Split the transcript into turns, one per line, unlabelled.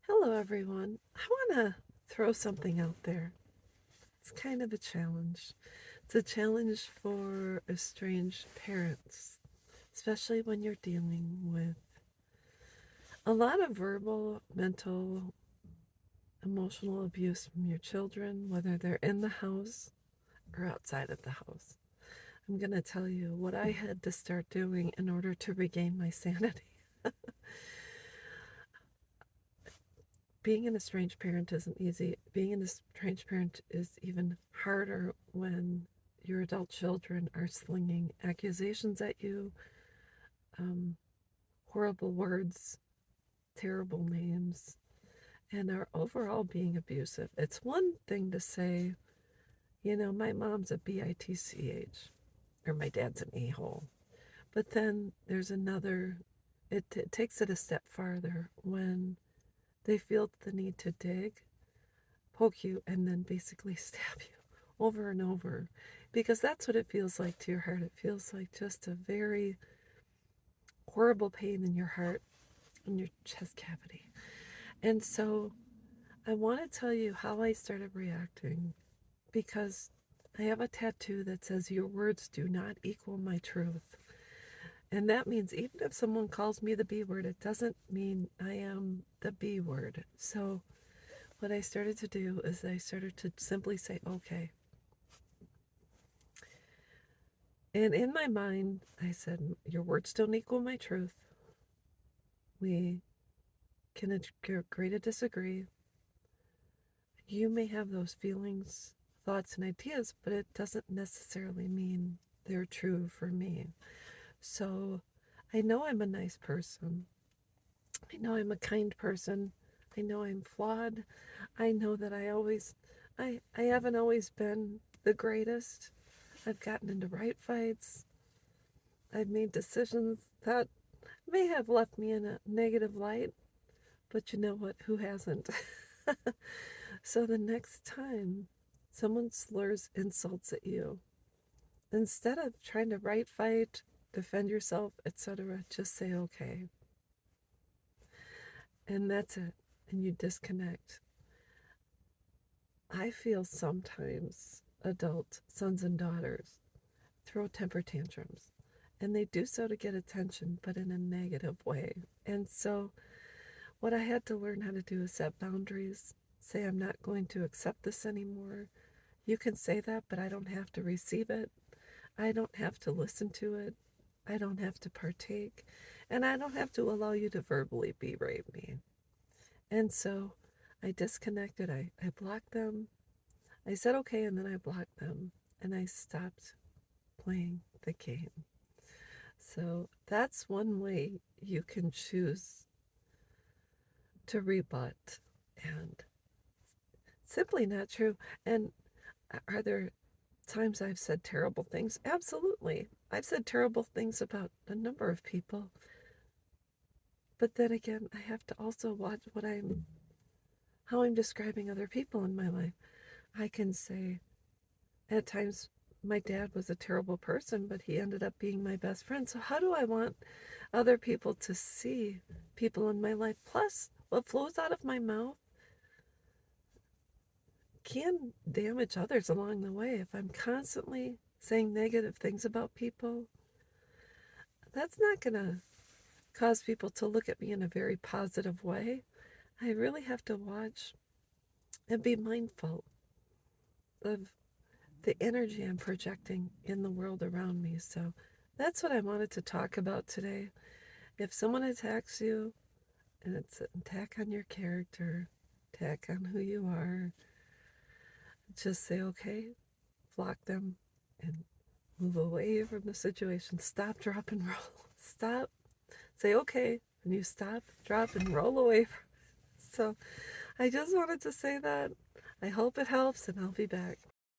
Hello, everyone. I want to throw something out there. It's kind of a challenge. It's a challenge for estranged parents, especially when you're dealing with a lot of verbal, mental, emotional abuse from your children, whether they're in the house or outside of the house. I'm going to tell you what I had to start doing in order to regain my sanity. Being an estranged parent isn't easy. Being an estranged parent is even harder when your adult children are slinging accusations at you, um, horrible words, terrible names, and are overall being abusive. It's one thing to say, my mom's a bitch, or my dad's an a-hole. But then there's another, it takes it a step farther when they feel the need to dig, poke you, and then basically stab you over and over, because that's what it feels like to your heart. It feels like just a very horrible pain in your heart, in your chest cavity. And so I want to tell you how I started reacting, because I have a tattoo that says, "Your words do not equal my truth." And that means even if someone calls me the B word, it doesn't mean I am the B word. So what I started to do is I started to simply say, okay. And in my mind, I said, "Your words don't equal my truth. We can agree to disagree. You may have those feelings, thoughts, and ideas, but it doesn't necessarily mean they're true for me. So I know I'm a nice person. I know I'm a kind person. I know I'm flawed. I know that I haven't always been the greatest. I've gotten into right fights. I've made decisions that may have left me in a negative light, but you know what? Who hasn't?" So the next time someone slurs insults at you, instead of trying to right fight, defend yourself, etc., just say okay. And that's it. And you disconnect. I feel sometimes adult sons and daughters throw temper tantrums, and they do so to get attention, but in a negative way. And so what I had to learn how to do is set boundaries, say, "I'm not going to accept this anymore. You can say that, but I don't have to receive it. I don't have to listen to it. I don't have to partake. And I don't have to allow you to verbally berate me." And so I disconnected. I blocked them. I said okay, and then I blocked them. And I stopped playing the game. So that's one way you can choose to rebut and simply not true. And are there times I've said terrible things? Absolutely. I've said terrible things about a number of people. But then again, I have to also watch how I'm describing other people in my life. I can say at times my dad was a terrible person, but he ended up being my best friend. So how do I want other people to see people in my life? Plus, what flows out of my mouth can damage others along the way. If I'm constantly saying negative things about people, that's not going to cause people to look at me in a very positive way. I really have to watch and be mindful of the energy I'm projecting in the world around me. So that's what I wanted to talk about today. If someone attacks you, and it's an attack on your character, attack on who you are, just say okay, block them, and move away from the situation. Stop, drop, and roll. Stop, say okay, and you stop, drop, and roll away. So I just wanted to say that. I hope it helps, and I'll be back.